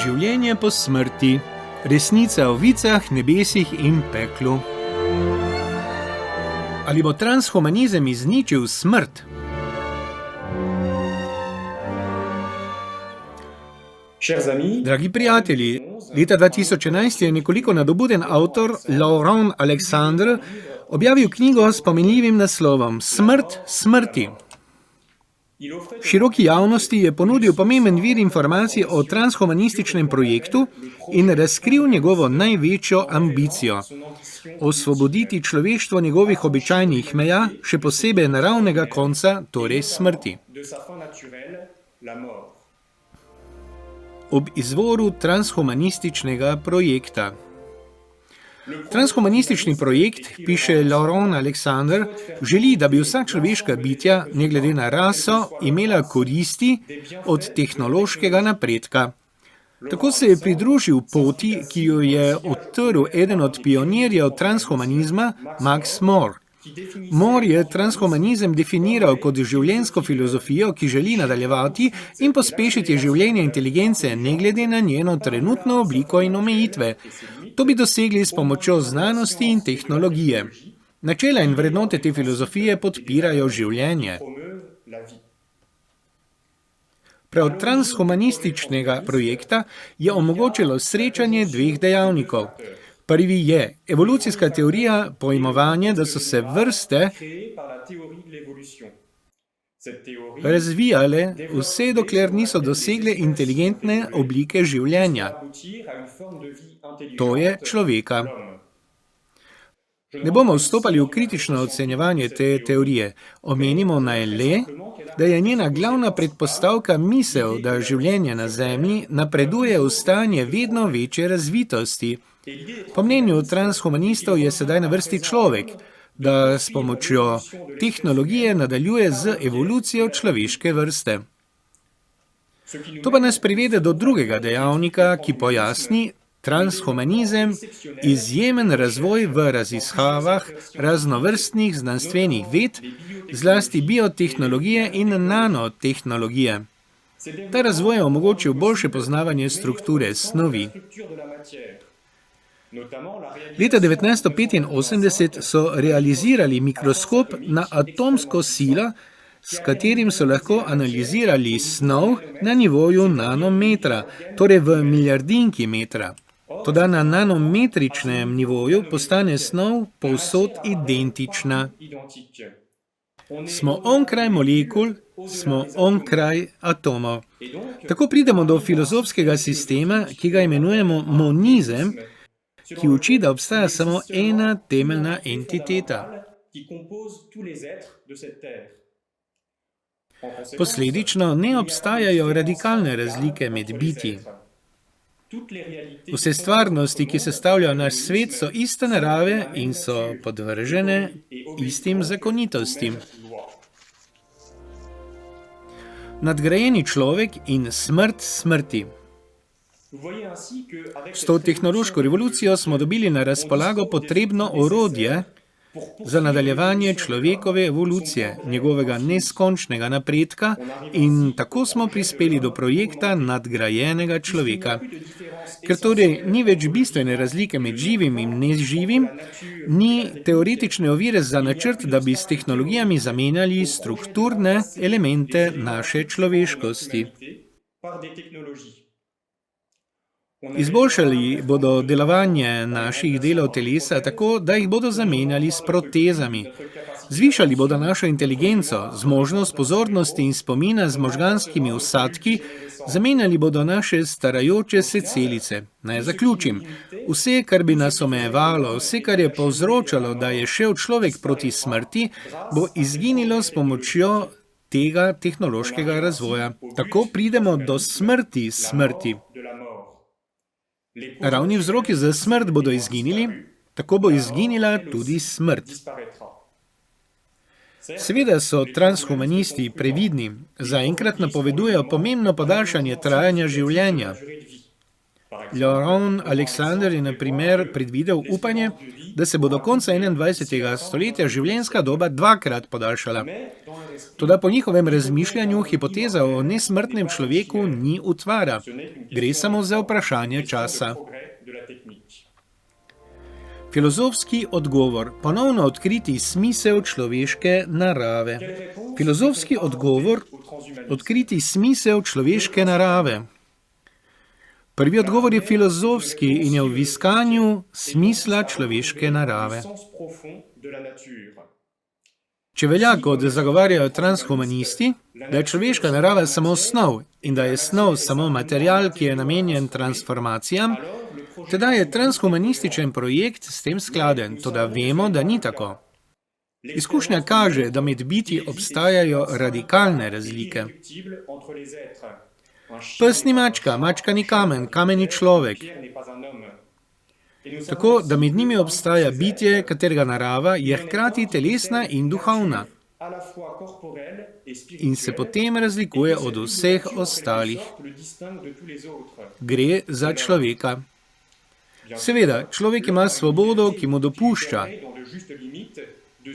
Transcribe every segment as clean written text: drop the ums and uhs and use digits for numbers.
Življenje po smrti. Resnica o vicah, nebesih in peklu. Ali bo transhumanizem izničil smrt? Dragi prijatelji, leta 2011 je nekoliko nadobuden avtor Laurent Alexandre objavil knjigo s pomenljivim naslovom Smrt smrti. Široki javnosti je ponudil pomemben vir informacij o transhumanističnem projektu in razkril njegovo največjo ambicijo – osvoboditi človeštvo njegovih običajnih meja, še posebej naravnega konca, torej smrti. Ob izvoru transhumanističnega projekta. Transhumanistični projekt, piše Laurent Alexandre, želi, da bi vsa človeška bitja, ne glede na raso, imela koristi od tehnološkega napredka. Tako se je pridružil poti, ki jo je odtrl eden od pionirjev transhumanizma, Max More. More je transhumanizem definiral kot življenjsko filozofijo, ki želi nadaljevati in pospešiti življenje inteligence, ne glede na njeno trenutno obliko in omejitve. To bi dosegli s pomočjo znanosti in tehnologije. Načela in vrednote te filozofije podpirajo življenje. Prav transhumanističnega projekta je omogočilo srečanje dveh dejavnikov. Prvi je evolucijska teorija, pojmovanje, da so se vrste razvijale vse dokler niso dosegle inteligentne oblike življenja. To je človeka. Ne bomo vstopali v kritično ocenjevanje te teorije. Omenimo naj le, da je njena glavna predpostavka misel, da življenje na Zemlji napreduje v stanje vedno večje razvitosti. Po mnenju transhumanistov je sedaj na vrsti človek, da s pomočjo tehnologije nadaljuje z evolucijo človeške vrste. To pa nas privede do drugega dejavnika, ki pojasni transhumanizem, izjemen razvoj v raziskavah raznovrstnih znanstvenih ved, zlasti biotehnologije in nanotehnologije. Ta razvoj je omogočil boljše poznavanje strukture snovi. Leta 1985 so realizirali mikroskop na atomsko silo, s katerim so lahko analizirali snov na nivoju nanometra, torej v milijardinki metra. Toda na nanometričnem nivoju postane snov povsod identična. Smo onkraj molekul, smo onkraj atomov. Tako pridemo do filozofskega sistema, ki ga imenujemo monizem, ki uči, da obstaja samo ena temeljna entiteta. Posledično ne obstajajo radikalne razlike med bitji. Vse stvarnosti, ki sestavljajo naš svet, so iste narave in so podvržene istim zakonitostim. Nadgrajeni človek in smrt smrti. S to tehnološko revolucijo smo dobili na razpolago potrebno orodje za nadaljevanje človekove evolucije, njegovega neskončnega napredka in tako smo prispeli do projekta nadgrajenega človeka. Ker torej ni več bistvene razlike med živim in neživim, ni teoretične ovire za načrt, da bi s tehnologijami zamenjali strukturne elemente naše človeškosti. Izboljšali bodo delovanje naših delov telesa tako, da jih bodo zamenjali s protezami. Zvišali bodo našo inteligenco, zmožnost pozornosti in spomina z možganskimi vsadki, zamenjali bodo naše starajoče se celice. Naj zaključim. Vse, kar bi nas omejevalo, vse, kar je povzročalo, da je šel človek proti smrti, bo izginilo s pomočjo tega tehnološkega razvoja. Tako pridemo do smrti smrti. Ravni vzroki za smrt bodo izginili, tako bo izginila tudi smrt. Seveda so transhumanisti previdni, zaenkrat napovedujejo pomembno podaljšanje trajanja življenja. Laurent Alexandre je na primer predvidel upanje, da se bo do konca 21. stoletja življenjska doba dvakrat podaljšala. Toda po njihovem razmišljanju hipoteza o nesmrtnem človeku ni utvara. Gre samo za vprašanje časa. Filozofski odgovor. Ponovno odkriti smisel človeške narave. Filozofski odgovor. Odkriti smisel človeške narave. Prvi odgovor je filozofski in je v iskanju smisla človeške narave. Če velja, kot zagovarjajo transhumanisti, da je človeška narava samo snov in da je snov samo material, ki je namenjen transformacijam, teda je transhumanističen projekt s tem skladen, toda vemo, da ni tako. Izkušnja kaže, da med bitji obstajajo radikalne razlike. Pes ni mačka, mačka ni kamen, kamen ni človek. Tako, da med njimi obstaja bitje, katerega narava je hkrati telesna in duhovna. In se potem razlikuje od vseh ostalih. Gre za človeka. Seveda, človek ima svobodo, ki mu dopušča,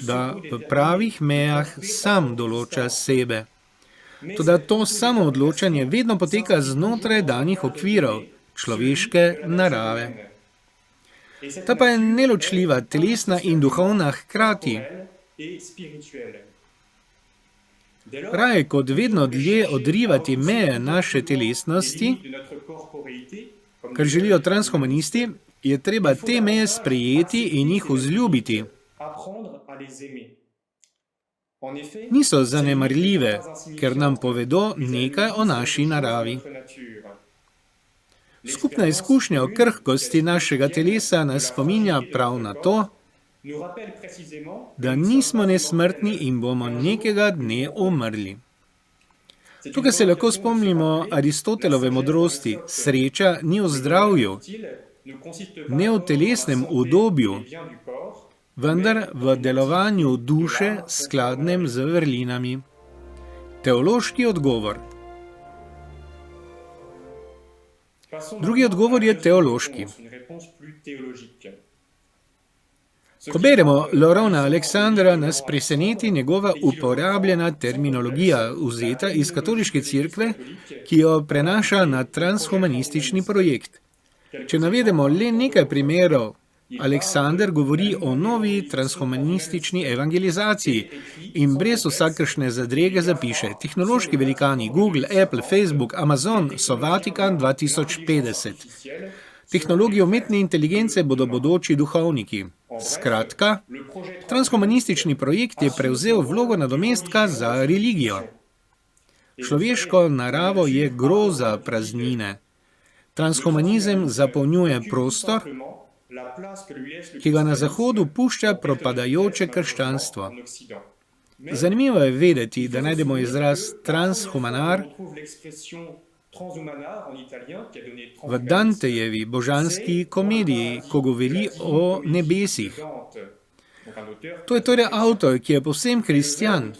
da v pravih mejah sam določa sebe. Toda to samoodločanje vedno poteka znotraj danih okvirov človeške narave. Ta pa je neločljiva, telesna in duhovna hkrati. Raje kot vedno dlje odrivati meje naše telesnosti, kar želijo transhumanisti, je treba te meje sprejeti in jih vzljubiti. Niso zanemarljive, ker nam povedo nekaj o naši naravi. Skupna izkušnja o krhkosti našega telesa nas spominja prav na to, da nismo nesmrtni in bomo nekega dne umrli. Tukaj se lahko spomnimo Aristotelove modrosti. Sreča ni v zdravju, ne v telesnem udobju, vendar v delovanju duše skladnem z vrlinami. Teološki odgovor. Drugi odgovor je teološki. Ko beremo Laurenta Aleksandra, nas preseneti njegova uporabljena terminologija, vzeta iz katoliške cerkve, ki jo prenaša na transhumanistični projekt. Če navedemo le nekaj primerov, Aleksander govori o novi transhumanistični evangelizaciji in brez vsakršne zadrege zapiše: tehnološki velikani Google, Apple, Facebook, Amazon so Vatikan 2050. Tehnologi umetne inteligence bodo bodoči duhovniki. Skratka, transhumanistični projekt je prevzel vlogo nadomestka za religijo. Človeško naravo je groza praznine. Transhumanizem zapolnjuje prostor, ki ga na Zahodu pušča propadajoče krščanstvo. Zanimivo je vedeti, da najdemo izraz transhumanar v Dantejevi božanski komediji, ko govori o nebesih. To je torej avtor, ki je povsem kristjan.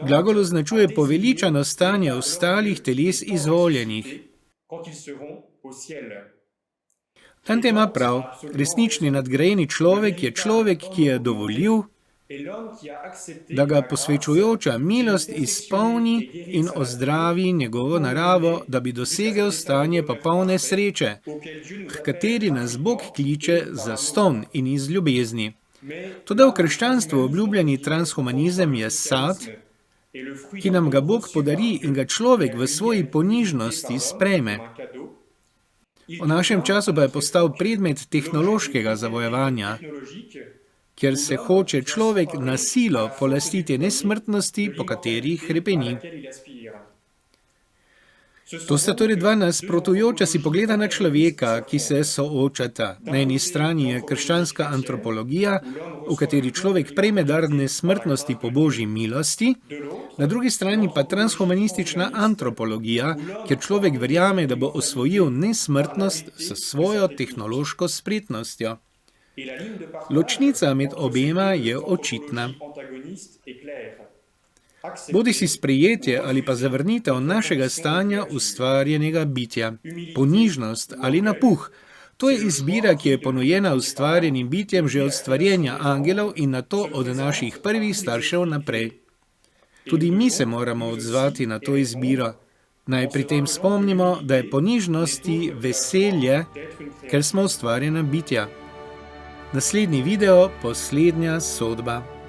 Glagol označuje poveličano stanje ostalih teles izvoljenih. Dante ima prav, resnični nadgrajeni človek je človek, ki je dovolil, da ga posvečujoča milost izpolni in ozdravi njegovo naravo, da bi dosegel stanje popolne sreče, h kateri nas Bog kliče zastonj in iz ljubezni. Toda v krščanstvu obljubljeni transhumanizem je sad, ki nam ga Bog podari in ga človek v svoji ponižnosti sprejme. V našem času pa je postal predmet tehnološkega zavojevanja, kjer se hoče človek na silo polastiti nesmrtnosti, po kateri hrepeni. To sta torej dva nasprotujoča si pogleda na človeka, ki se soočata. Na eni strani je krščanska antropologija, v kateri človek prejme dar nesmrtnosti po božji milosti, na drugi strani pa transhumanistična antropologija, kjer človek verjame, da bo osvojil nesmrtnost s svojo tehnološko spretnostjo. Ločnica med obema je očitna. Bodisi sprejetje ali pa zavrnitev našega stanja ustvarjenega bitja, ponižnost ali napuh, To je izbira, ki je ponujena ustvarjenim bitjem že od stvarjenja angelov in nato od naših prvih staršev naprej. Tudi mi se moramo odzvati na to izbiro. Naj pri tem spomnimo, da je ponižnosti veselje, ker smo ustvarjena bitja. Naslednji video, poslednja sodba.